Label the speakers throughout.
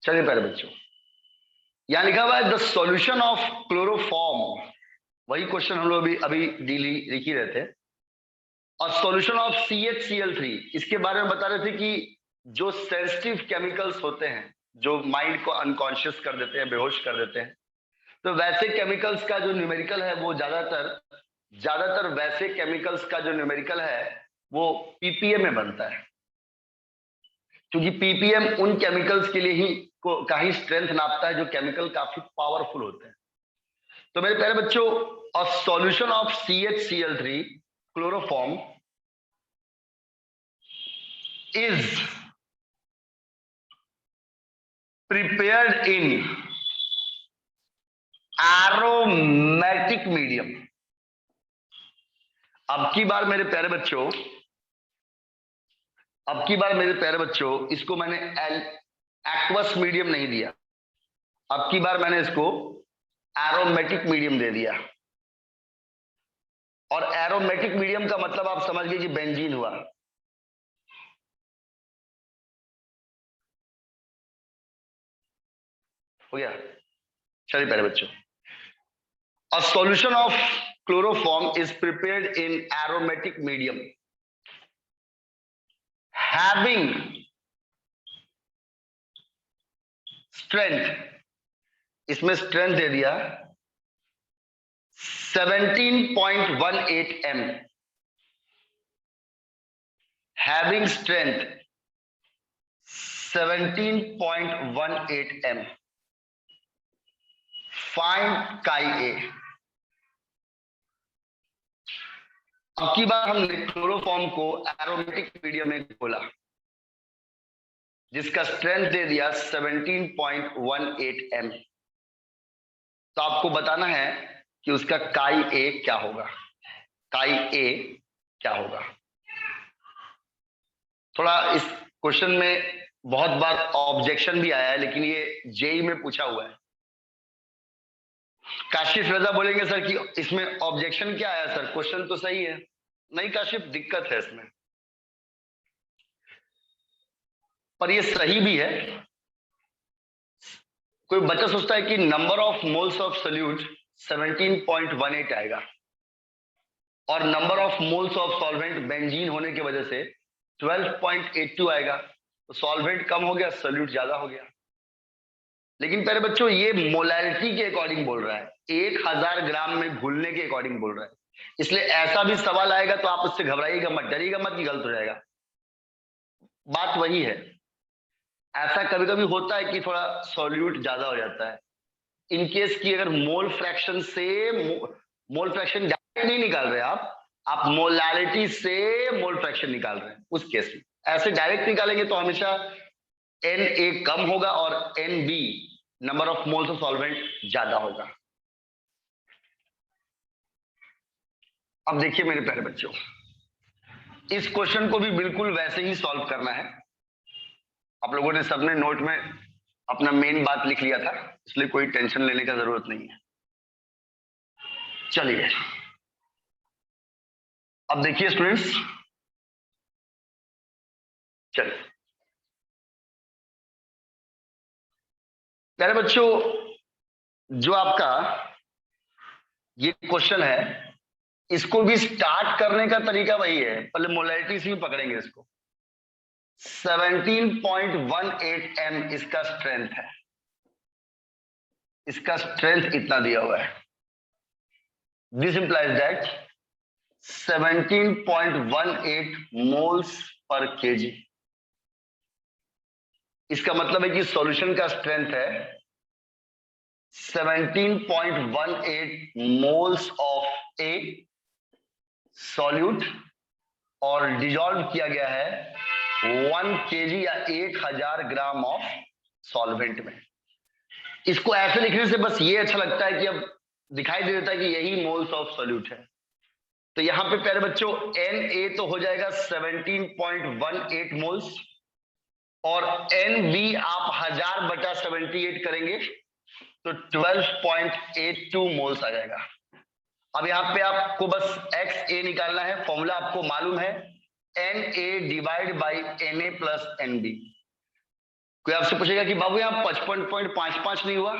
Speaker 1: चलिए प्यारे बच्चों, यहां लिखा हुआ है द सॉल्यूशन ऑफ क्लोरोफॉर्म। वही क्वेश्चन हम लोग अभी लिख ही रहे थे। और सॉल्यूशन ऑफ CHCl3, इसके बारे में बता रहे थे कि जो सेंसिटिव केमिकल्स होते हैं जो माइंड को अनकॉन्शियस कर देते हैं, बेहोश कर देते हैं, तो वैसे केमिकल्स का जो न्यूमेरिकल है वो ज्यादातर वैसे केमिकल्स का जो न्यूमेरिकल है वो ppm में बनता है, क्योंकि ppm उन केमिकल्स के लिए ही का ही स्ट्रेंथ नापता है जो केमिकल काफी पावरफुल होते हैं। तो मेरे प्यारे बच्चों, a solution of CHCl3 chloroform is prepared in aromatic medium. अब की बार मेरे प्यारे बच्चों इसको मैंने एक्वस मीडियम नहीं दिया, अब की बार मैंने इसको एरोमेटिक मीडियम दे दिया। और एरोमेटिक मीडियम का मतलब आप समझ गए कि बेंजीन हुआ। हो गया? चलिए प्यारे बच्चों, a solution of chloroform is prepared in aromatic medium having strength, इसमें स्ट्रेंथ दे दिया 17.18 m, having strength 17.18 m, find काई ए। अब की बार हमने क्लोरोफॉर्म को एरोमेटिक मीडियम में खोला जिसका स्ट्रेंथ दे दिया 17.18 m। तो आपको बताना है कि उसका काई ए क्या होगा। काई ए क्या होगा? थोड़ा इस क्वेश्चन में बहुत बार ऑब्जेक्शन भी आया है, लेकिन ये जेई में पूछा हुआ है। काशिफ रजा बोलेंगे सर कि इसमें ऑब्जेक्शन क्या आया सर, क्वेश्चन तो सही है। नहीं काशिफ, दिक्कत है इसमें, पर ये सही भी है। कोई बच्चा सोचता है कि number of moles of solute 17.18 आएगा और number of moles of solvent benzene होने की वजह से 12.82 आएगा, तो सॉल्वेंट कम हो गया, सोल्यूट ज्यादा हो गया। लेकिन प्यारे बच्चों, ये मोलैरिटी के अकॉर्डिंग बोल रहा है, 1000 ग्राम में घुलने के अकॉर्डिंग बोल रहा है। इसलिए ऐसा भी सवाल आएगा तो आप उससे घबराइएगा मत, डरिएगा मत कि गलत हो जाएगा। बात वही है, ऐसा कभी कभी होता है कि थोड़ा सॉल्यूट ज्यादा हो जाता है। इन केस की अगर मोल फ्रैक्शन डायरेक्ट नहीं निकाल रहे आप मोलैरिटी से मोल फ्रैक्शन निकाल रहे हैं, उस केस में ऐसे डायरेक्ट निकालेंगे तो हमेशा Na कम होगा और Nb number of moles of solvent ज्यादा होगा। अब देखिए मेरे प्यारे बच्चों, इस क्वेश्चन को भी बिल्कुल वैसे ही सॉल्व करना है। आप लोगों ने सबने नोट में अपना मेन बात लिख लिया था, इसलिए कोई टेंशन लेने का जरूरत नहीं है। चलिए अब देखिए स्टूडेंट्स, चलिए प्यारे बच्चों, जो आपका ये क्वेश्चन है इसको भी स्टार्ट करने का तरीका वही है, पहले मोलैरिटी से ही पकड़ेंगे इसको। 17.18 m इसका स्ट्रेंथ है, इसका स्ट्रेंथ इतना दिया हुआ है। This implies that 17.18 moles per KG. इसका मतलब है कि सॉल्यूशन का स्ट्रेंथ है 17.18 मोल्स ऑफ ए सॉल्यूट और डिजॉल्व किया गया है 1 kg या 1000 ग्राम ऑफ सॉल्वेंट में। इसको ऐसे लिखने से बस ये अच्छा लगता है कि अब दिखाई दे देता है कि यही मोल्स ऑफ सॉल्यूट है। तो यहां पे प्यारे बच्चों Na तो हो जाएगा 17.18 मोल्स और Nb आप 1000/78 करेंगे तो 12.82 मोल्स आ जाएगा। अब यहां पे आपको बस XA निकालना है, फॉर्मूला आपको मालूम है Na divide by Na plus Nb। कोई आपसे पूछेगा कि बाबू यहाँ 55.55 नहीं हुआ,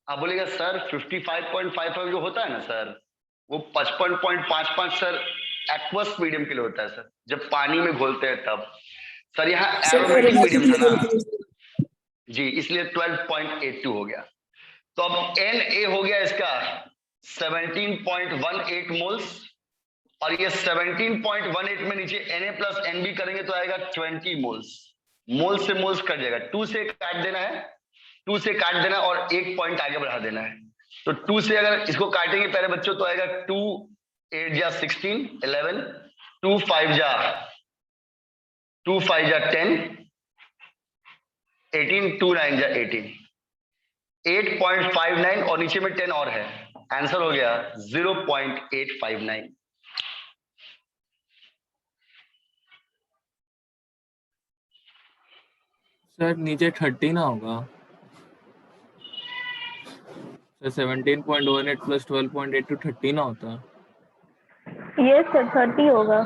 Speaker 1: आप बोलेगा सर 55.55 जो होता है ना सर, वो 55.55 सर एक्वस मीडियम के लिए होता है सर, जब पानी में घोलते हैं तब। सर यहाँ एरोमेटिक मीडियम था ना जी, इसलिए 12.82 हो गया। तो अब Na हो गया इसका 17.18 मोल्स, और ये 17.18 में नीचे Na प्लस Nb करेंगे तो आएगा 20 मोल्स। मोल्स से मोल्स कट जाएगा, 2 से काट देना है, 2 से काट देना और 1 पॉइंट आगे बढ़ा देना है। तो 2 से अगर इसको काटेंगे पहले बच्चों तो आएगा 2 8 जा 16 11, 2 5 जा 10 18, 2 9 जा 18, 8.59 और नीचे में 10 और है, आंसर हो गया 0.859।
Speaker 2: सर नीचे 30 ना होगा सर, 17.18 प्लस 12.82 30 ना होता है।
Speaker 3: यस सर 30 होगा।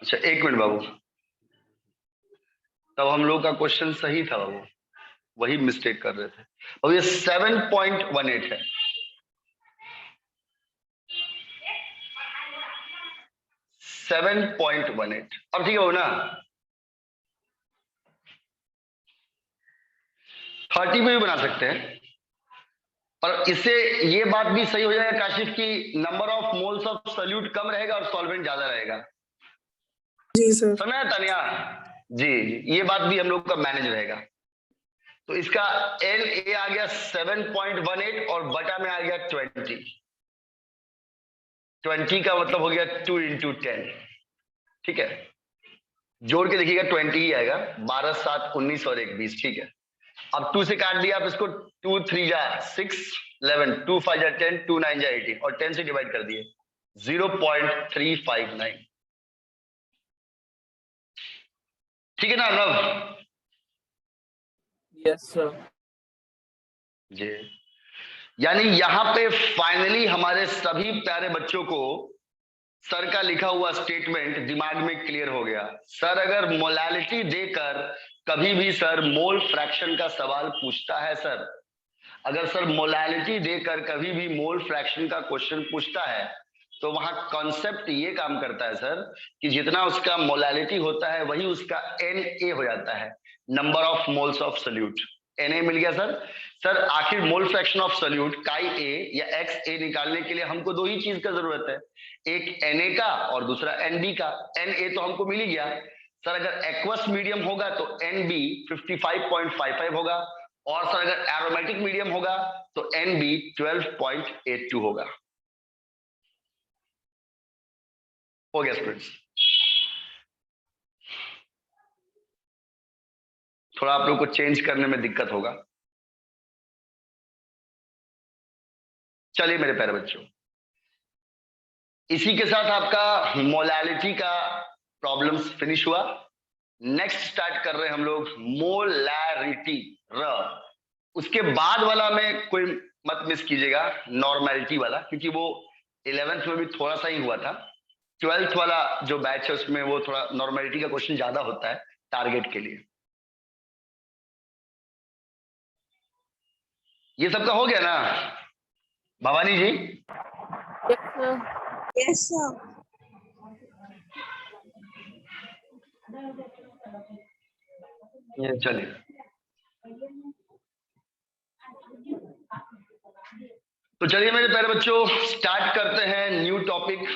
Speaker 1: अच्छा एक मिनट बाबू, तब हम लोग का क्वेश्चन सही था बाबू, वही मिस्टेक कर रहे थे। अब ये 7.18 है, 7.18। अब ठीक है ना, 30 में भी बना सकते हैं, पर इससे ये बात भी सही हो जाएगा काशिफ की number of moles of solute कम रहेगा और सॉल्वेंट ज्यादा रहेगा।
Speaker 4: जी सर।
Speaker 1: समझ तानिया जी, ये बात भी हम लोग का मैनेज रहेगा। तो इसका Na आ गया 7.18 और बटा में आ गया 20। 20 का मतलब हो गया 2 × 10, ठीक है, जोड़ के देखिएगा 20 ही आएगा, 12 7 19 और 1 20, ठीक है। अब 2 से काट दिया आप इसको, 2 3 जा 6 11, 2 5 जा 10, 2 9 जा 18 और 10 से डिवाइड कर दिए 0.359, ठीक है ना अर्नव?
Speaker 2: यस सर
Speaker 1: जी, यानी यहां पे फाइनली हमारे सभी प्यारे बच्चों को सर का लिखा हुआ स्टेटमेंट दिमाग में क्लियर हो गया। सर अगर मोलालिटी देकर कभी भी सर मोल फ्रैक्शन का सवाल पूछता है सर, अगर सर मोलालिटी देकर कभी भी मोल फ्रैक्शन का क्वेश्चन पूछता है तो वहां कॉन्सेप्ट ये काम करता है सर कि जितना उसका मोलालिटी होता है वही उसका Na हो जाता है, number of moles of solute. Na मिल गया सर। सर आखिर मोल फ्रैक्शन ऑफ सोल्यूट काई A या XA निकालने के लिए हमको दो ही चीज का जरूरत है, एक Na का और दूसरा Nb का। Na तो हमको मिल ही गया सर, अगर एक्वस मीडियम होगा तो Nb 55.55 होगा, और सर अगर एरोमेटिक मीडियम होगा तो Nb 12.82 होगा। हो गया स्टूडेंट्स, थोड़ा आप लोग को चेंज करने में दिक्कत होगा। चलिए मेरे प्यारे बच्चों, इसी के साथ आपका मोलालिटी का प्रॉब्लम्स फिनिश हुआ। नेक्स्ट स्टार्ट कर रहे हैं हम लोग मोलैरिटी र। उसके बाद वाला में कोई मत मिस कीजिएगा, नॉर्मेलिटी वाला, क्योंकि वो 11th में भी थोड़ा सा ही हुआ था। 12th वाला जो बैच है उसमें वो थोड़ा नॉर्मेलिटी का क्वेश्चन ज्यादा होता है टारगेट के लिए। ये सबका हो गया ना भवानी जी?
Speaker 4: Yes sir.
Speaker 1: चलिए तो चलिए मेरे प्यारे बच्चों स्टार्ट करते हैं न्यू टॉपिक।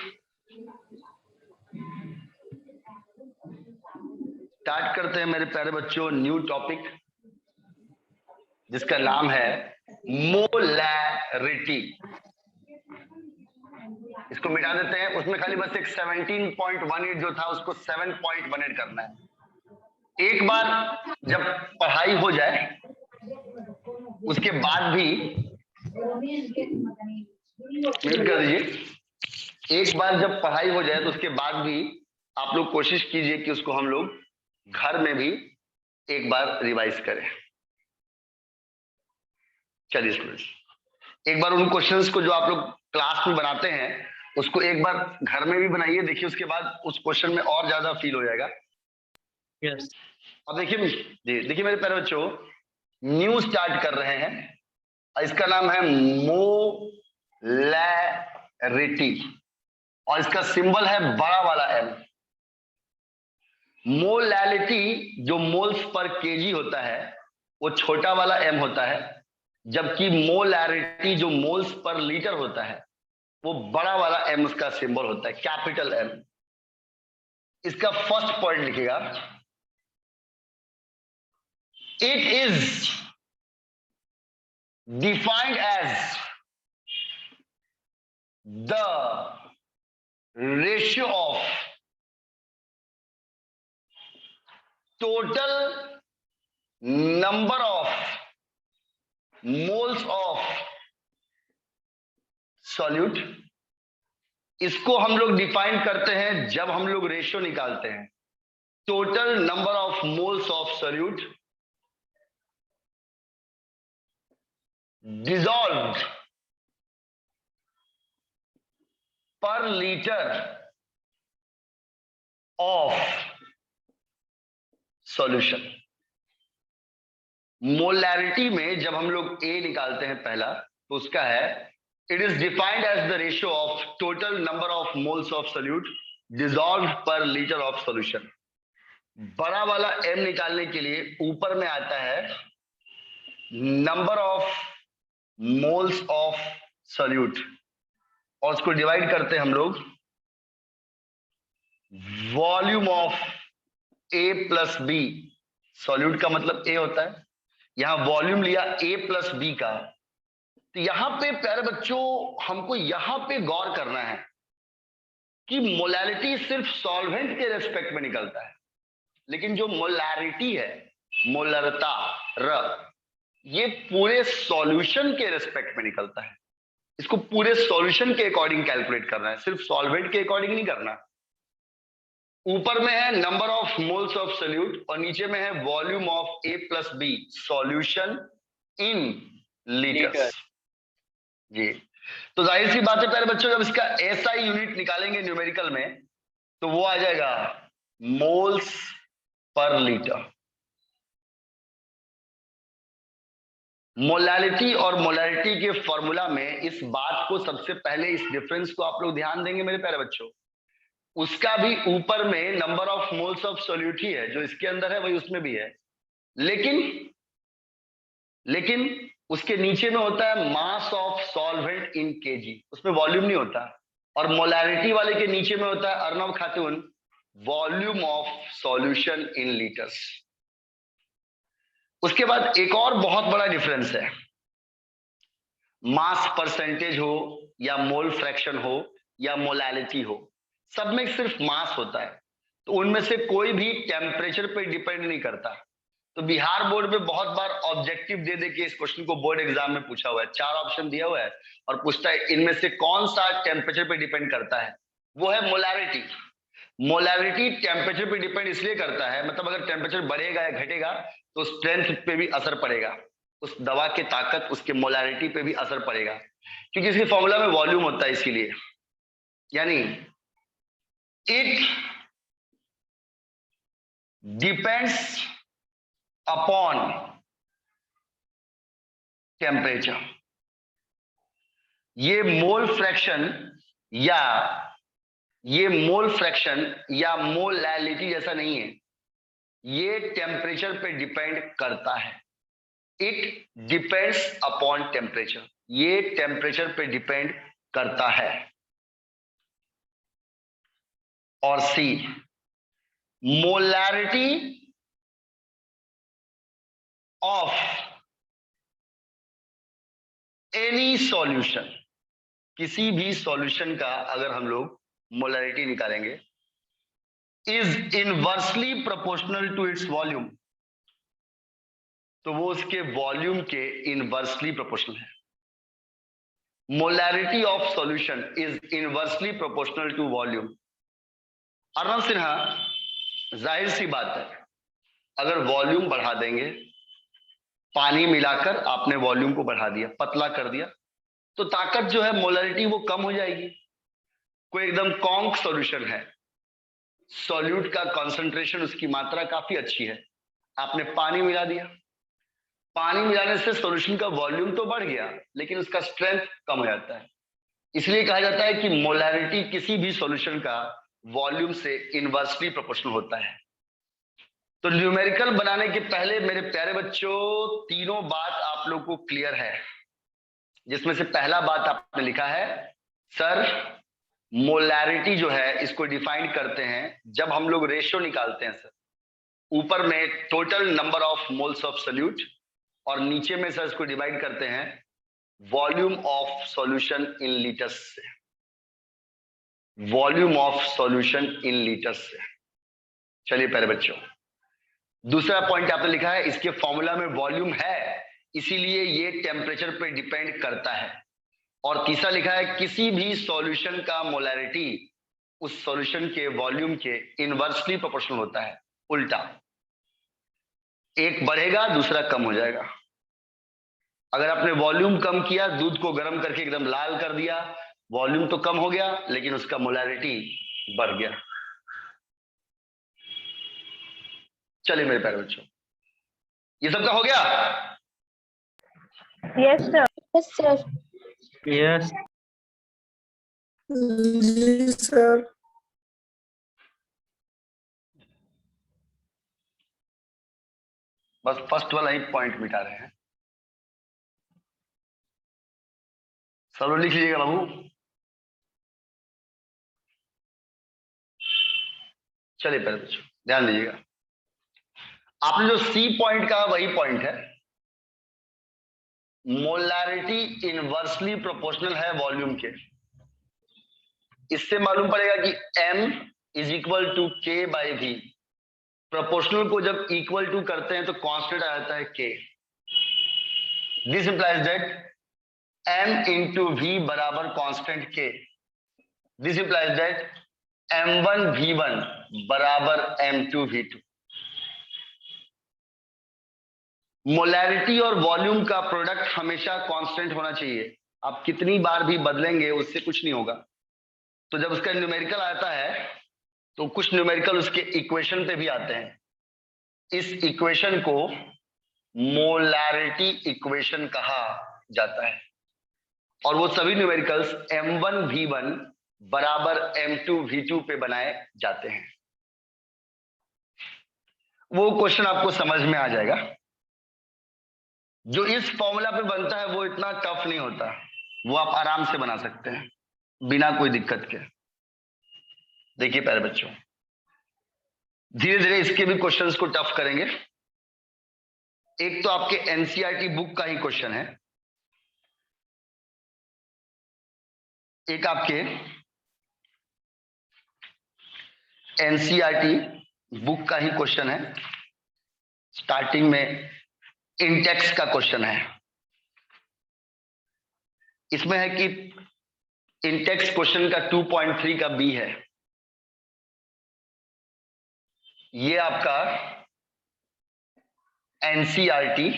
Speaker 1: स्टार्ट करते हैं मेरे प्यारे बच्चों न्यू टॉपिक जिसका नाम है मोलैरिटी। इसको मिटा देते हैं, उसमें खाली बस एक 17.18 जो था उसको 7.18 करना है। एक बार जब पढ़ाई हो जाए उसके बाद भी म्यूट कर दीजिए। एक बार जब पढ़ाई हो जाए तो उसके बाद भी आप लोग कोशिश कीजिए कि उसको हम लोग घर में भी एक बार रिवाइज करें। चलिए स्टूडेंट्स, एक बार उन क्वेश्चंस को जो आप लोग क्लास में बनाते हैं उसको एक बार घर में भी बनाइए, देखिए उसके बाद उस क्वेश्चन में और ज्यादा फील हो जाएगा।
Speaker 3: यस
Speaker 1: अब देखिए जी, देखिए मेरे प्यारे बच्चों, न्यू स्टार्ट कर रहे हैं, इसका नाम है मोलैरिटी और इसका सिंबल है बड़ा वाला एम। मोलैलिटी जो मोल्स पर केजी होता है वो छोटा वाला एम होता है, जबकि मोलैरिटी जो मोल्स पर लीटर होता है वो बड़ा वाला एम उसका सिंबल होता है, कैपिटल एम। इसका फर्स्ट पॉइंट लिखिएगा, it is defined as the ratio of total number of moles of solute. इसको हम लोग डिफाइन करते हैं जब हम लोग रेशियो निकालते हैं, total number of moles of solute dissolved per litre of solution. Molarity में जब हम लोग ए निकालते हैं पहला, तो उसका है it is defined as the ratio of total number of moles of solute dissolved per litre of solution. बड़ा वाला एम निकालने के लिए ऊपर में आता है number of moles of solute और उसको डिवाइड करते हैं हम लोग volume of A plus B. Solute का मतलब ए होता है, यहां वॉल्यूम लिया ए प्लस बी का। तो यहां पे प्यारे बच्चों हमको यहां पे गौर करना है कि मोलैलिटी सिर्फ सॉल्वेंट के रेस्पेक्ट में निकलता है, लेकिन जो मोलैरिटी है, मोलरता र, ये पूरे सॉल्यूशन के रेस्पेक्ट में निकलता है। इसको पूरे सॉल्यूशन के अकॉर्डिंग कैलकुलेट करना है, सिर्फ सॉल्वेंट के अकॉर्डिंग नहीं करना। ऊपर में है number of moles of solute और नीचे में है volume of A plus B solution in litres. जी, तो जाहिर सी बात है प्यारे बच्चों, जब इसका एसआई यूनिट निकालेंगे न्यूमेरिकल में तो वो आ जाएगा मोल्स पर लीटर। मोलैलिटी और मोलैरिटी के फॉर्मूला में इस बात को सबसे पहले, इस डिफरेंस को आप लोग ध्यान देंगे मेरे प्यारे बच्चों। उसका भी ऊपर में number of moles of solute ही है, जो इसके अंदर है वही उसमें भी है, लेकिन उसके नीचे में होता है mass of solvent in KG, उसमें वॉल्यूम नहीं होता। और मोलैरिटी वाले के नीचे में होता है अर्नब खातून volume of solution in litres. उसके बाद एक और बहुत बड़ा डिफरेंस है, मास परसेंटेज हो या मोल फ्रैक्शन हो या मोलैलिटी हो, सब में सिर्फ मास होता है, तो उनमें से कोई भी टेम्परेचर पे डिपेंड नहीं करता। तो बिहार बोर्ड में बहुत बार ऑब्जेक्टिव दे दे के इस क्वेश्चन को बोर्ड एग्जाम में पूछा हुआ है, 4 ऑप्शन दिया हुआ है और पूछता है इनमें से कौन सा टेम्परेचर पे डिपेंड करता है, वो है मोलैरिटी। मोलैरिटी टेम्परेचर पे डिपेंड इसलिए करता है, मतलब अगर टेम्परेचर बढ़ेगा या घटेगा तो स्ट्रेंथ पे भी असर पड़ेगा, उस दवा की ताकत उसके मोलैरिटी पे भी असर पड़ेगा, क्योंकि इसके फॉर्मूला में वॉल्यूम होता है। इसीलिए यानी इट डिपेंड्स अपॉन टेम्परेचर। ये मोल फ्रैक्शन या मोलैलिटी जैसा नहीं है, ये टेम्परेचर पे डिपेंड करता है। इट डिपेंड्स अपॉन टेम्परेचर, ये टेम्परेचर पे डिपेंड करता है। और C, molarity of any solution, किसी भी सॉल्यूशन का अगर हम लोग मोलैरिटी निकालेंगे, is inversely proportional to its volume, तो वो उसके वॉल्यूम के इनवर्सली प्रोपोर्शनल है। Molarity of solution is inversely proportional to volume. Arnab Sinha, जाहिर सी बात है, अगर वॉल्यूम बढ़ा देंगे, पानी मिलाकर आपने वॉल्यूम को बढ़ा दिया, पतला कर दिया, तो ताकत जो है मोलैरिटी वो कम हो जाएगी। कोई एकदम कॉन्क सॉल्यूशन है, सॉल्यूट का कंसंट्रेशन, उसकी मात्रा काफी अच्छी है, आपने पानी मिला दिया, पानी मिलाने से सॉल्यूशन का वॉल्यूम तो बढ़ गया लेकिन उसका स्ट्रेंथ कम हो जाता है। इसलिए कहा जाता है कि मोलैरिटी किसी भी सॉल्यूशन का वॉल्यूम से इनवर्सली प्रोपोर्शनल होता है। तो न्यूमेरिकल बनाने के पहले मेरे प्यारे बच्चों तीनों बात आप लोग को क्लियर है, जिसमें से पहला बात आपने लिखा है सर मोलैरिटी जो है इसको डिफाइन करते हैं जब हम लोग रेशियो निकालते हैं सर, ऊपर में total number of moles of solute और नीचे में सर इसको डिवाइड करते हैं volume of solution in litres से, volume of solution in litres से। चलिए प्यारे बच्चों, दूसरा पॉइंट आपने लिखा है इसके फॉर्मूला में वॉल्यूम है इसीलिए ये टेम्परेचर पे डिपेंड करता है। और तीसरा लिखा है किसी भी सॉल्यूशन का मोलैरिटी उस सॉल्यूशन के वॉल्यूम के इनवर्सली प्रोपोर्शनल होता है, उल्टा, एक बढ़ेगा दूसरा कम हो जाएगा। अगर आपने वॉल्यूम कम किया, दूध को गर्म करके एकदम लाल कर दिया, वॉल्यूम तो कम हो गया लेकिन उसका मोलैरिटी बढ़ गया। चलिए मेरे प्यारे बच्चों, ये सबका हो गया?
Speaker 3: Yes sir. Yes sir.
Speaker 2: Yes
Speaker 4: जी सर।
Speaker 1: बस फर्स्ट वाला ही पॉइंट मिटा रहे हैं, सब लोग लिख लीजिएगा बाबू। चलिए पहले बच्चों ध्यान दीजिएगा, आपने जो सी पॉइंट कहा वही पॉइंट है, मोलैरिटी इनवर्सली प्रोपोर्शनल है वॉल्यूम के। इससे मालूम पड़ेगा कि m इज इक्वल टू के बाई वी। प्रोपोर्शनल को जब इक्वल टू करते हैं तो कांस्टेंट आ जाता है k। This implies that m into V बराबर constant k। This implies that m1 v1 बराबर m2 v2। मोलैरिटी और वॉल्यूम का प्रोडक्ट हमेशा कांस्टेंट होना चाहिए, आप कितनी बार भी बदलेंगे उससे कुछ नहीं होगा। तो जब उसका न्यूमेरिकल आता है तो कुछ न्यूमेरिकल उसके इक्वेशन पे भी आते हैं, इस इक्वेशन को मोलैरिटी इक्वेशन कहा जाता है। और वो सभी न्यूमेरिकल्स m1 v1 बराबर m2 v2 पे बनाए जाते हैं। वो क्वेश्चन आपको समझ में आ जाएगा, जो इस फॉर्मूला पे बनता है वो इतना टफ नहीं होता, वो आप आराम से बना सकते हैं बिना कोई दिक्कत के। देखिए प्यारे बच्चों, धीरे धीरे इसके भी क्वेश्चंस को टफ करेंगे। एक तो आपके एनसीईआरटी बुक का ही क्वेश्चन है, एक आपके एनसीईआरटी बुक का ही क्वेश्चन है, स्टार्टिंग में इंटेक्स का क्वेश्चन है। इसमें है कि इंटेक्स क्वेश्चन का 2.3 का बी है, ये आपका एनसीईआरटी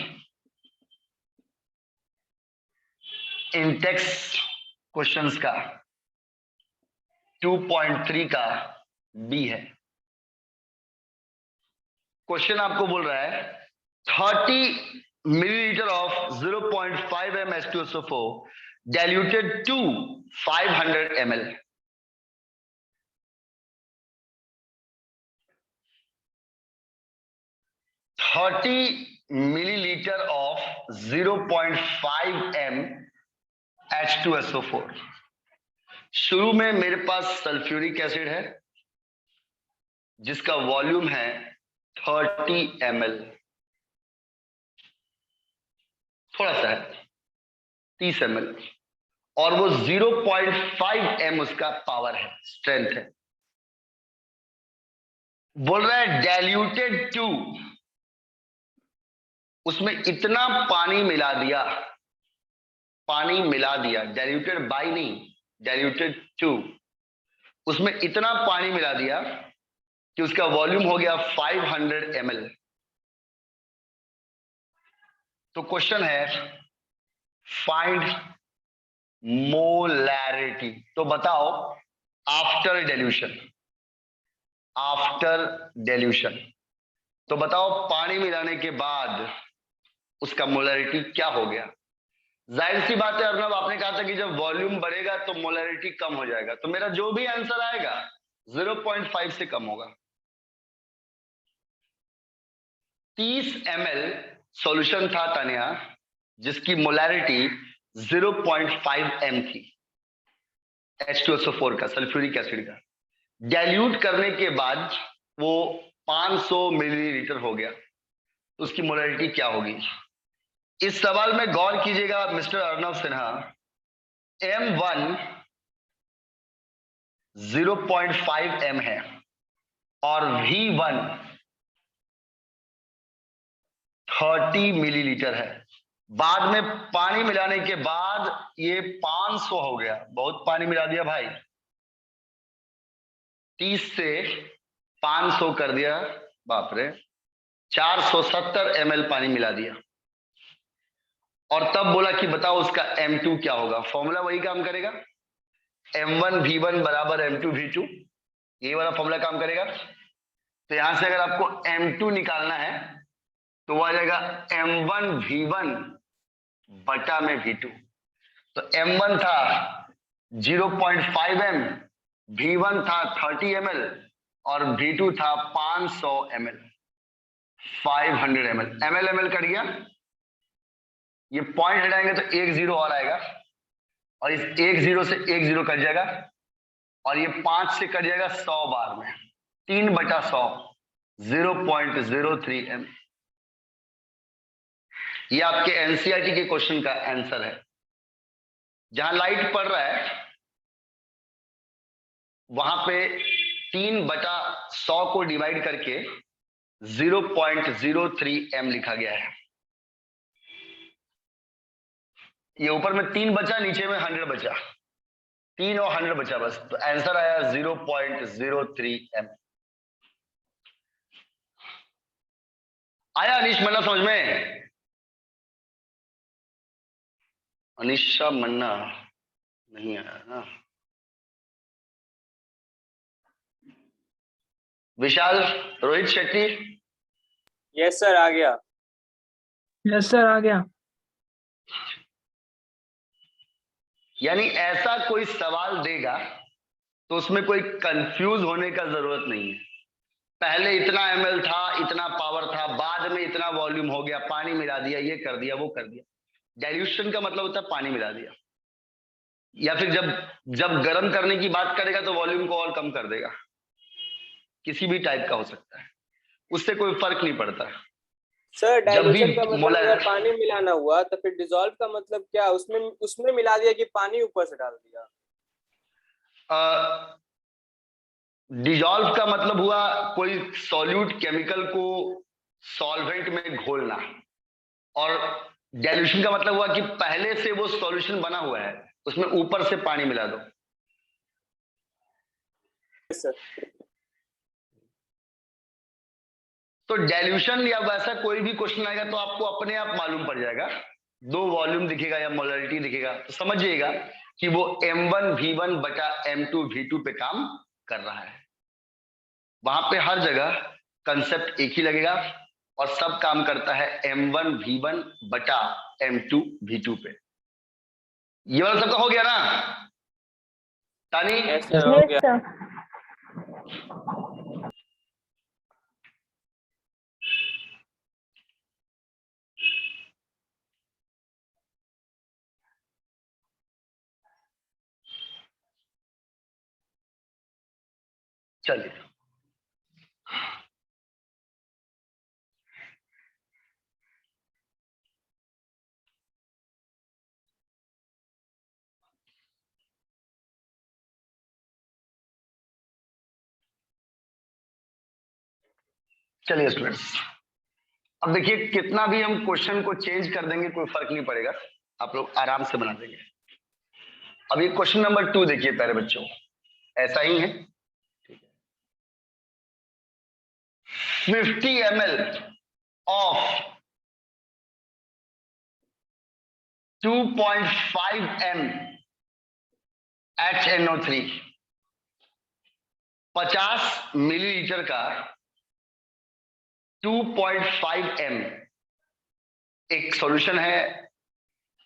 Speaker 1: इंटेक्स क्वेश्चंस का 2.3 का बी है। क्वेश्चन आपको बोल रहा है 30 milliliter of 0.5 m H2SO4 diluted to 500 ml. milliliter of 0.5 m H2SO4। शुरू में मेरे पास सल्फ्यूरिक एसिड है जिसका वॉल्यूम है 30 ml, थोड़ा सा है 30 ml, और वो 0.5 m उसका पावर है, स्ट्रेंथ है। बोल रहा है डाइल्यूटेड टू, उसमें इतना पानी मिला दिया, पानी मिला दिया, डाइल्यूटेड बाय नहीं, डाइल्यूटेड टू, उसमें इतना पानी मिला दिया कि उसका वॉल्यूम हो गया 500 ml। तो क्वेश्चन है फाइंड मोलैरिटी। तो बताओ आफ्टर डिल्यूशन, आफ्टर डिल्यूशन। तो बताओ पानी मिलाने के बाद उसका मोलैरिटी क्या हो गया? जाहिर सी बात है अर्नब, आपने कहा था कि जब वॉल्यूम बढ़ेगा तो मोलैरिटी कम हो जाएगा, तो मेरा जो भी आंसर आएगा 0.5 से कम होगा। 30 ml सॉल्यूशन था तानिया, जिसकी मोलैरिटी 0.5 m थी, H2SO4 का, सल्फ्यूरिक एसिड का। डाइल्यूट करने के बाद वो 500 मिलीलीटर हो गया, तो उसकी मोलैरिटी क्या होगी? इस सवाल में गौर कीजिएगा mister Arnab Sinha. M1 0.5 m है और V1 30 मिलीलीटर है। बाद में पानी मिलाने के बाद ये 500 हो गया, बहुत पानी मिला दिया भाई, 30 से 500 कर दिया, बाप रे, 470 ml पानी मिला दिया। और तब बोला कि बताओ उसका M2 क्या होगा? फॉर्मूला वही काम करेगा, M1 V1 बराबर M2 V2, ये वाला फॉर्मूला काम करेगा। तो यहां से अगर आपको M2 निकालना है तो वो आ जाएगा M1 V1 बटा में V2। तो M1 था 0.5 m, V1 था 30 ml और V2 था 500 ml, 500 ml। ml कट गया, ये पॉइंट हटाएंगे तो एक जीरो और आएगा, और इस एक जीरो से एक जीरो कट जाएगा, और ये 5 से कट जाएगा 100 बार में, 3/100, 0.03 m। ये आपके एनसीईआरटी के क्वेश्चन का आंसर है। जहां लाइट पड़ रहा है वहां पे 3/100 को डिवाइड करके 0.03 m लिखा गया है। ये ऊपर में 3 बचा, नीचे में 100 बचा, 3 और 100 बचा बस, तो आंसर आया 0.03 m। आया अनिश मन्ना समझ में? अनिशा मन्ना नहीं आया ना? विशाल, रोहित शेट्टी,
Speaker 3: यस सर, आ गया।
Speaker 4: यस सर, आ गया।
Speaker 1: यानी ऐसा कोई सवाल देगा तो उसमें कोई कंफ्यूज होने का जरूरत नहीं है। पहले इतना ml था, इतना पावर था, बाद में इतना वॉल्यूम हो गया, पानी मिला दिया, ये कर दिया, वो कर दिया। डाइल्यूशन का मतलब होता है पानी मिला दिया, या फिर जब गर्म करने की बात करेगा तो वॉल्यूम को और कम कर देगा, किसी भी टाइप का हो सकता है, उससे कोई फर्क नहीं पड़ता।
Speaker 3: सर
Speaker 1: जब भी
Speaker 3: डाइल्यूशन का मतलब अगर पानी मिलाना हुआ तो फिर डिसॉल्व का मतलब क्या? उसमें मिला दिया कि पानी ऊपर से डाल दिया?
Speaker 1: डिजॉल्व का मतलब हुआ कोई सॉल्यूट केमिकल को सॉल्वेंट में घोलना, और डाइल्यूशन का मतलब हुआ कि पहले से वो सॉल्यूशन बना हुआ है, उसमें ऊपर से पानी मिला दो।
Speaker 3: सर
Speaker 1: तो डाइल्यूशन या वैसा कोई भी क्वेश्चन आएगा तो आपको अपने आप मालूम पड़ जाएगा, दो वॉल्यूम दिखेगा या मोलरिटी दिखेगा तो समझिएगा कि वो M1 V1 बटा M2 V2 पे काम कर रहा है। वहां पे हर जगह कंसेप्ट एक ही लगेगा और सब काम करता है M1 V1 बटा M2 V2 पे। ये वाला सबका हो गया ना तानी?
Speaker 3: यस सर, हो गया।
Speaker 1: चलिए, चलिए स्टूडेंट्स, अब देखिए कितना भी हम क्वेश्चन को चेंज कर देंगे कोई फर्क नहीं पड़ेगा, आप लोग आराम से बना देंगे। अब ये क्वेश्चन नंबर 2 देखिए प्यारे बच्चों, ऐसा ही है। 50 ml of 2.5 m HNO3 50 millilitre का 2.5 m एक सॉल्यूशन है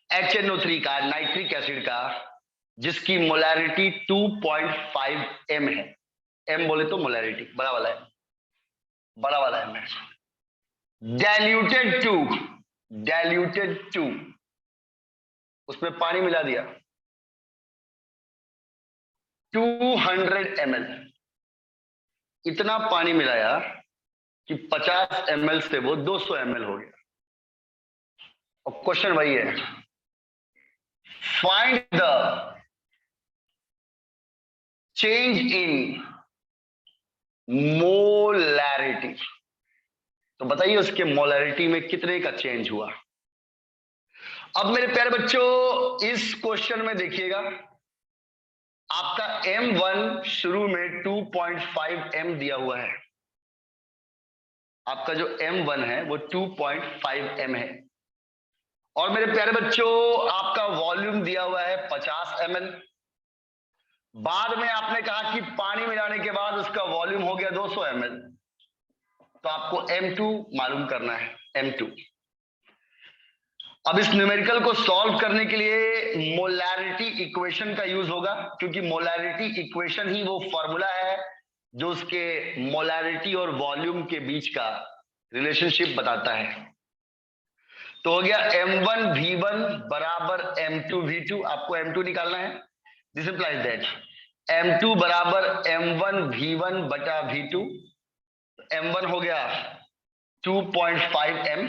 Speaker 1: HNO3 का, नाइट्रिक एसिड का, जिसकी मोलैरिटी 2.5 m है। m बोले तो मोलैरिटी बड़ा वाला है, बड़ा वाला m है। डाइल्यूटेड टू उसमें पानी मिला दिया 200 ml, इतना पानी मिलाया कि 50 ml से वो 200 ml हो गया। और क्वेश्चन वही है, find the change in molarity. तो बताइए उसके मोलैरिटी में कितने का चेंज हुआ। अब मेरे प्यारे बच्चों इस क्वेश्चन में देखिएगा, आपका M1 शुरू में 2.5 m दिया हुआ है। आपका जो M1 है वो 2.5 m है। और मेरे प्यारे बच्चों आपका वॉल्यूम दिया हुआ है 50 ml। बाद में आपने कहा कि पानी मिलाने के बाद उसका वॉल्यूम हो गया 200 ml, तो आपको M2 मालूम करना है, M2। अब इस न्यूमेरिकल को सॉल्व करने के लिए मोलैरिटी इक्वेशन का यूज होगा, क्योंकि मोलैरिटी इक्वेशन ही वो फॉर्मूला है जो उसके मोलैरिटी और वॉल्यूम के बीच का रिलेशनशिप बताता है। तो हो गया M1 V1 बराबर M2 V2, आपको M2 निकालना है। दिस इंप्लाइज दैट M2 बराबर M1 V1 बटा V2। M1 हो गया 2.5 m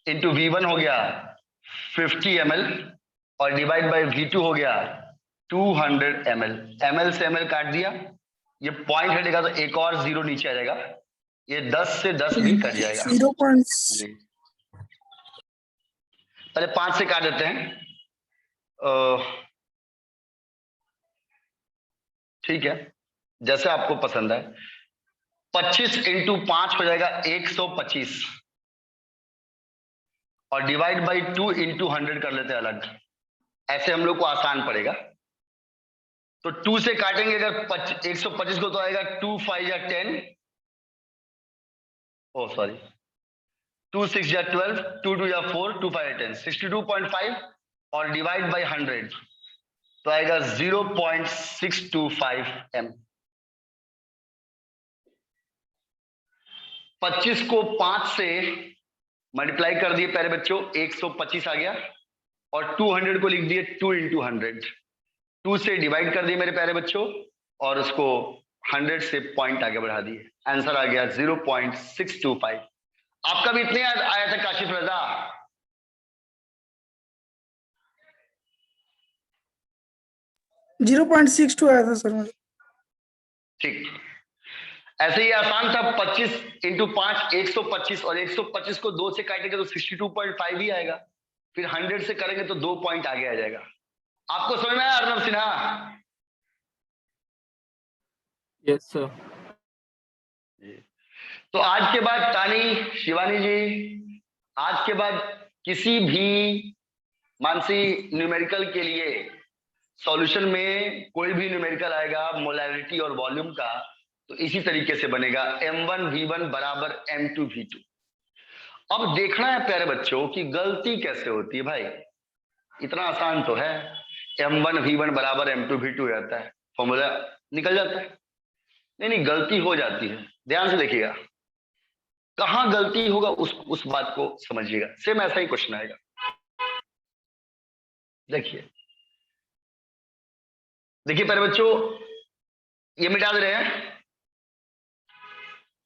Speaker 1: इंटू V1 हो गया 50 ml और डिवाइड बाय V2 हो गया 200 ml। ml से ml काट दिया, ये पॉइंट हटेगा तो एक और जीरो नीचे आ जाएगा, ये 10 से 10 भी कट जाएगा।
Speaker 5: 0.
Speaker 1: पहले 5 से काट देते हैं, ठीक है जैसे आपको पसंद है। 25 इंटू 5 हो जाएगा 125 और डिवाइड बाई 2 इंटू 100 कर लेते हैं अलग, ऐसे हम लोग को आसान पड़ेगा। तो 2 से काटेंगे अगर 125 को तो आएगा 2 5 या 10, ओ सॉरी 2 6 या 12, 2 2 या 4, 2 5 या 10, 62.5 और डिवाइड बाई 100 तो आएगा 0.625 m। 25 को 5 से मल्टीप्लाई कर दिए प्यारे बच्चों, 125 आ गया और 200 को लिख दिए 2 इंटू 100। 2 से डिवाइड कर दिए मेरे प्यारे बच्चों और उसको 100 से पॉइंट आगे बढ़ा दिए, आंसर आ गया 0.625। आपका भी इतने आया था काशिफ रजा?
Speaker 5: .62 आया था सर मुझे।
Speaker 1: ठीक, ऐसे ही आसान था। 25 इंटू 5 125 और 125 को 2 से काटेंगे तो 62.5 ही आएगा, फिर 100 से करेंगे तो 2 पॉइंट आगे आ जाएगा। आपको समझ में आया अर्नब सिन्हा?
Speaker 2: Yes sir.
Speaker 1: तो आज के बाद तानी, शिवानी जी, आज के बाद किसी भी मानसी न्यूमेरिकल के लिए सॉल्यूशन में कोई भी न्यूमेरिकल आएगा मोलैरिटी और वॉल्यूम का तो इसी तरीके से बनेगा, M1 V1 बराबर M2 V2। अब देखना है प्यारे बच्चों कि गलती कैसे होती है भाई। इतना आसान तो है, M1 V1 बराबर M2 V2 हो जाता है, फॉर्मूला निकल जाता है। नहीं गलती हो जाती है, ध्यान से देखिएगा कहां गलती होगा उस बात को समझिएगा। सेम ऐसा ही क्वेश्चन आएगा, देखिए प्यारे बच्चों ये मिटा दे रहे हैं,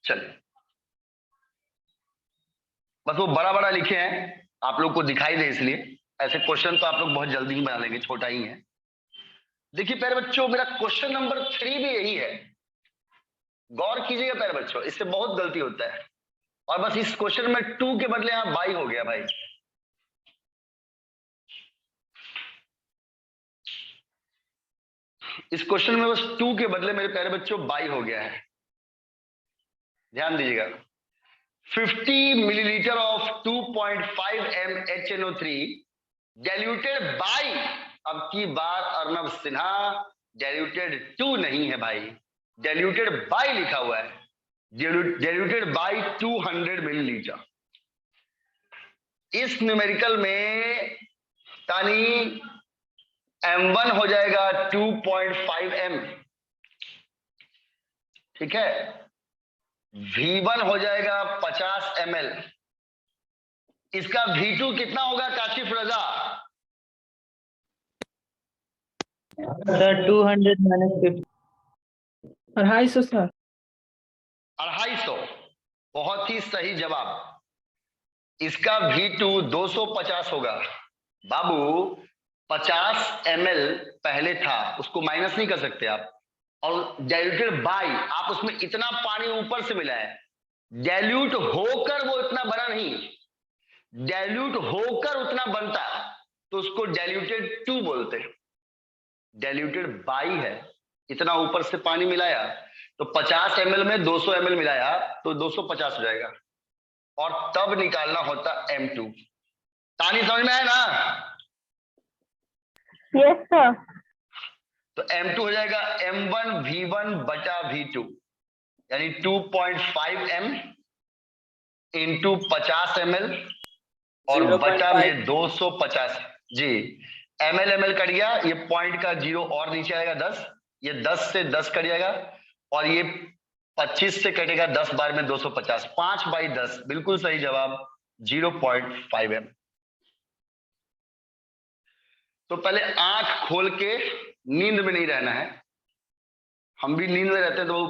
Speaker 1: चलिए बस वो बड़ा बड़ा लिखे हैं आप लोग को दिखाई दे, इसलिए ऐसे क्वेश्चन तो आप लोग बहुत जल्दी ही बना लेंगे, छोटा ही है। देखिए प्यारे बच्चों मेरा क्वेश्चन नंबर 3 भी यही है, गौर कीजिएगा प्यारे बच्चों, इससे बहुत गलती होता है। और बस इस क्वेश्चन में 2 के बदले यहां बाई हो गया भाई। इस क्वेश्चन में बस 2 के बदले मेरे प्यारे बच्चों बाई हो गया है, ध्यान दीजिएगा। 50 millilitre of 2.5 m HNO3 diluted by, अब की बार अर्नब सिन्हा डाइल्यूटेड 2 नहीं है भाई, डाइल्यूटेड बाय लिखा हुआ है, डाइल्यूटेड बाय 200 मिलीलीटर। इस न्यूमेरिकल में तानी M1 हो जाएगा 2.5 m, ठीक है। V1 हो जाएगा 50 ml। इसका V2 कितना होगा Kashif Raza?
Speaker 6: Sir 200 minus 50।
Speaker 4: 250 sir.
Speaker 1: 250। बहुत ही सही जवाब। इसका V2 250 होगा। बाबू 50 ml पहले था, उसको माइनस नहीं कर सकते आप, और डाइल्यूटेड बाय, आप उसमें इतना पानी ऊपर से मिला है, डाइल्यूट होकर वो इतना बना नहीं, डाइल्यूट होकर उतना बनता तो उसको डाइल्यूटेड 2 बोलते हैं। डाइल्यूटेड बाय है, इतना ऊपर से पानी मिलाया, तो 50 ml में 200 ml मिलाया तो 250 हो जाएगा, और तब निकालना होता M2। तानी समझ में आया ना?
Speaker 7: Yes sir.
Speaker 1: तो M2 हो जाएगा M1 V1 बटा V2, यानी 2.5 m इंटू 50 ml और
Speaker 3: 0.5
Speaker 1: बटा में 250। जी, ml कट गया, ये पॉइंट का 0 और नीचे आएगा 10, ये 10 से 10 कट जाएगा, और ये 25 से कटेगा 10 बार में 250, 5/10, बिल्कुल सही जवाब 0.5 m। तो पहले आंख खोल के नींद में नहीं रहना है, हम भी नींद में रहते हैं तो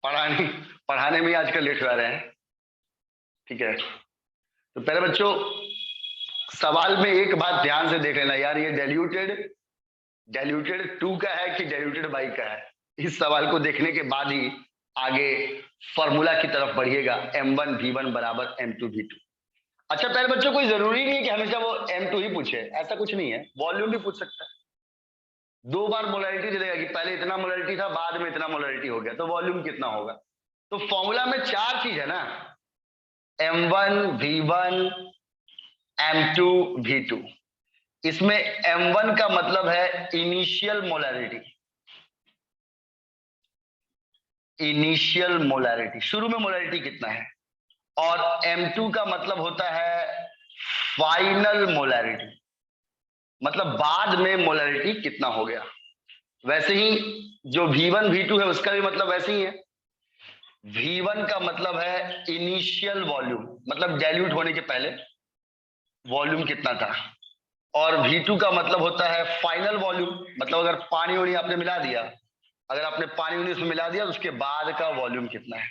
Speaker 1: पढ़ाने में आजकल लेट हो रहे हैं, ठीक है। तो पहले बच्चों सवाल में एक बात ध्यान से देख लेना यार, ये डाइल्यूटेड 2 का है कि डाइल्यूटेड बाई का है। इस सवाल को देखने के बाद ही आगे फॉर्मूला की तरफ बढ़िएगा, M1 V1 बराबर M2 V2। अच्छा पहले बच्चों कोई जरूरी नहीं है कि हमेशा वो M2 ही पूछे, ऐसा कुछ नहीं है, वॉल्यूम भी पूछ सकता है। 2 बार मोलैरिटी दे देगा कि पहले इतना मोलैरिटी था, बाद में इतना मोलैरिटी हो गया, तो वॉल्यूम कितना होगा। तो फॉर्मूला में 4 चीज है ना, M1 V1 M2 V2। इसमें M1 का मतलब है इनिशियल मोलैरिटी, इनिशियल मोलैरिटी, शुरू में मोलैरिटी कितना है, और M2 का मतलब होता है फाइनल मोलैरिटी, मतलब बाद में मोलैरिटी कितना हो गया। वैसे ही जो V1 V2 है उसका भी मतलब वैसे ही है। V1 का मतलब है इनिशियल वॉल्यूम, मतलब डाइल्यूट होने के पहले वॉल्यूम कितना था, और V2 का मतलब होता है फाइनल वॉल्यूम, मतलब अगर पानी वानी आपने मिला दिया, अगर आपने पानी वानी उसमें मिला दिया तो उसके बाद का वॉल्यूम कितना है।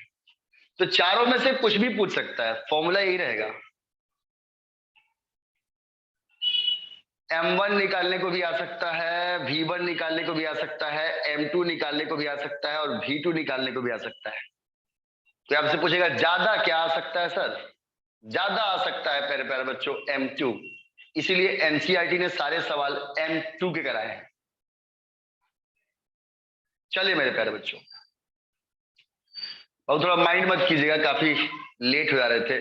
Speaker 1: तो चारों में से कुछ भी पूछ सकता है, फॉर्मूला यही रहेगा। M1 निकालने को भी आ सकता है, V1 निकालने को भी आ सकता है, M2 निकालने को भी आ सकता है, और V2 निकालने को भी आ सकता है। तो आपसे पूछेगा ज्यादा क्या आ सकता है सर? ज्यादा आ सकता है प्यारे प्यारे बच्चों M2, इसीलिए NCERT ने सारे सवाल M2 के कराए हैं। चलिए मेरे प्यारे बच्चों, और थोड़ा माइंड मत कीजिएगा, काफी लेट हो जा रहे थे,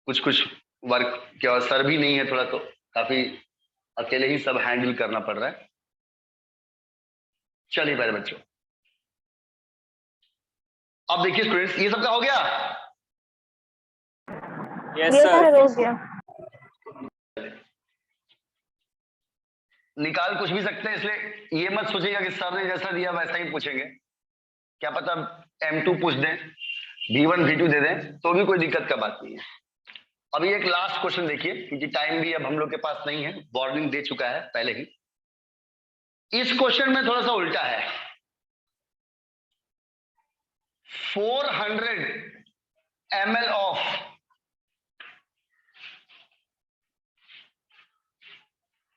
Speaker 1: कुछ वर्क के अवसर भी नहीं है, थोड़ा तो काफी अकेले ही सब हैंडल करना पड़ रहा है। चलिए प्यारे बच्चों, अब देखिए स्टूडेंट्स, ये सबका हो गया?
Speaker 3: यस
Speaker 7: ये
Speaker 3: सर।
Speaker 7: सर हो गया।
Speaker 1: निकाल कुछ भी सकते हैं, इसलिए ये मत सोचिएगा कि सर ने जैसा दिया वैसा ही पूछेंगे, क्या पता M2 पूछ दें, V1 V2 दे दें, तो भी कोई दिक्कत का बात नहीं है। अभी एक लास्ट क्वेश्चन देखिए, क्योंकि टाइम भी अब हम लोग के पास नहीं है, वार्निंग दे चुका है पहले ही। इस क्वेश्चन में थोड़ा सा उल्टा है। 400 ml of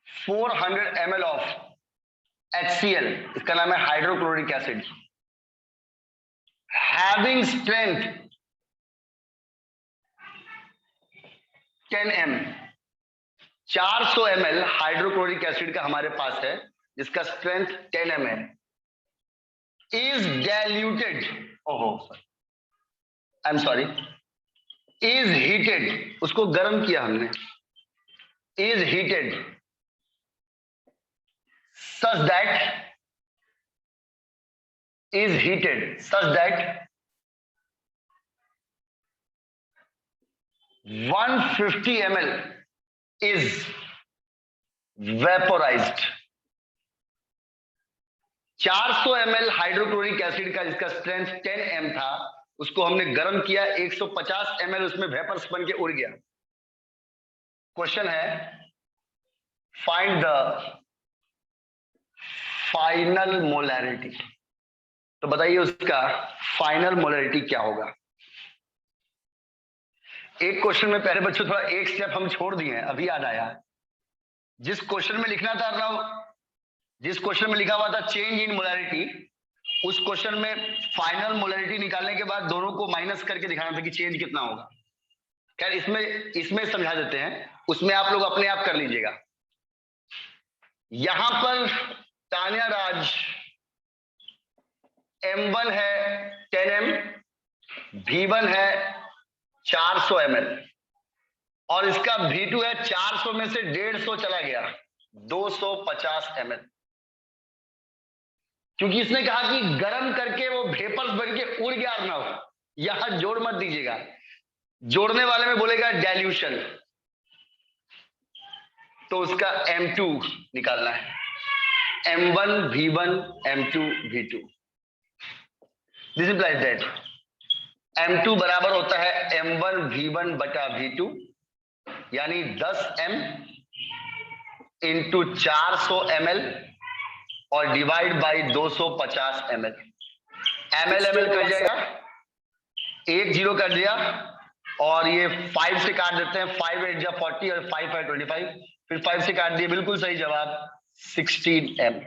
Speaker 1: 400 ml of HCl, इसका नाम है hydrochloric acid, having strength 10 m। 400 ml hydrochloric acid का हमारे पास है, जिसका स्ट्रेंथ 10 m है, इज डाइल्यूटेड, ओहो I am sorry, is heated, उसको गर्म किया हमने, is heated such that is heated such that 150 ml is vaporized. 400 ml hydrochloric acid का जिसका स्ट्रेंथ 10 m था, उसको हमने गर्म किया, 150 ml उसमें वेपर्स बन के उड़ गया। क्वेश्चन है फाइंड द फाइनल मोलैरिटी। तो बताइए उसका फाइनल मोलैरिटी क्या होगा। एक क्वेश्चन में पहले बच्चों थोड़ा एक स्टेप हम छोड़ दिए हैं, अभी याद आया। जिस क्वेश्चन में लिखना था अर्नव, जिस क्वेश्चन में लिखा हुआ था चेंज इन मोलैरिटी, उस क्वेश्चन में फाइनल मोलैरिटी निकालने के बाद दोनों को माइनस करके दिखाना था कि चेंज कितना होगा। खैर इसमें समझा देते हैं, उसमें आप लोग अपने आप कर लीजिएगा। यहां पर तान्या राज M1 है 10 m, V1 है 400 ml और इसका V2 है 400 में से 150 चला गया 250 ml, क्योंकि इसने कहा कि गर्म करके वो वेपर्स बन के उड़ गया। अर्नव यहां जोड़ मत दीजिएगा, जोड़ने वाले में बोलेगा डाइल्यूशन, तो उसका M2 निकालना है। M1 V1 M2 V2, this implies that M2 बराबर होता है M1 V1 बटा V2, यानी 10 m इंटू 400 ml और डिवाइड बाई 250 ml। ml कर जाएगा, 1 0 कर दिया और ये 5 से काट देते हैं, 5 8 जा 40 और 5 5 25, फिर 5 से काट दिए, बिल्कुल सही जवाब 16 m।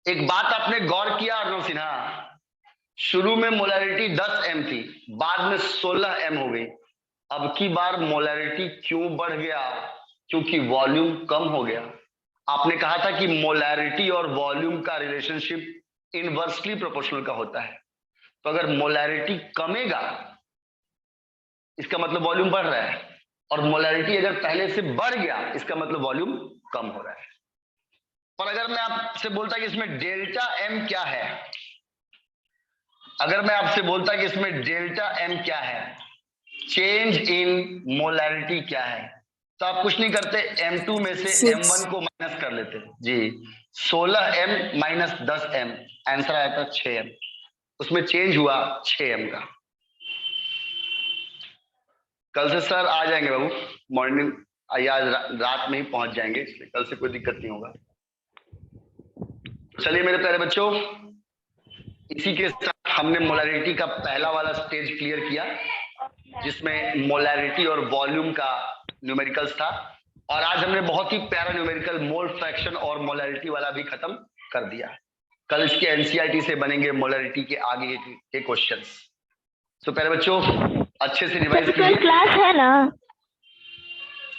Speaker 1: एक बात आपने गौर किया अर्नव सिन्हा, शुरू में मोलैरिटी 10 m थी, बाद में 16 m हो गई। अब की बार मोलैरिटी क्यों बढ़ गया? क्योंकि वॉल्यूम कम हो गया। आपने कहा था कि मोलैरिटी और वॉल्यूम का रिलेशनशिप इनवर्सली प्रोपोर्शनल का होता है, तो अगर मोलैरिटी कमेगा इसका मतलब वॉल्यूम बढ़ रहा है, और मोलैरिटी अगर पहले से बढ़ गया इसका मतलब वॉल्यूम कम हो रहा है। पर अगर मैं आपसे बोलता कि इसमें डेल्टा m क्या है, अगर मैं आपसे बोलता कि इसमें डेल्टा m क्या है, चेंज इन मोलैरिटी क्या है, तो आप कुछ नहीं करते, M2 में से M1 को माइनस कर लेते जी। 16 m माइनस 10 m, आंसर आया था 6 m, उसमें चेंज हुआ 6 m का। कल से सर आ जाएंगे बाबू, मॉर्निंग या रात में ही पहुंच जाएंगे, इसलिए कल से कोई दिक्कत नहीं होगा। चलिए मेरे प्यारे बच्चों, इसी के साथ हमने मोलैरिटी का पहला वाला स्टेज क्लियर किया, जिसमें मोलैरिटी और वॉल्यूम का न्यूमेरिकल्स था, और आज हमने बहुत ही प्यारा न्यूमेरिकल मोल फ्रैक्शन और मोलैरिटी वाला भी खत्म कर दिया। कल इसके एनसीईआरटी से बनेंगे मोलैरिटी के आगे के क्वेश्चंस। तो प्यारे बच्चों अच्छे से रिवाइज कीजिए।
Speaker 6: क्लास है ना?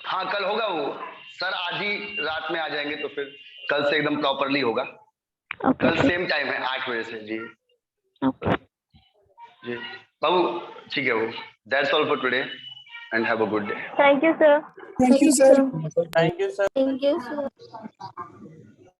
Speaker 1: हाँ कल होगा वो सर, आज ही रात में आ जाएंगे तो फिर कल से एकदम प्रॉपरली होगा। कल सेम टाइम है 8 बजे से जी। जी बाबू ठीक है वो। That's all for today and have a good day.
Speaker 6: Thank you, sir.
Speaker 5: Thank you, sir.
Speaker 3: Thank you sir.
Speaker 6: Thank you, sir.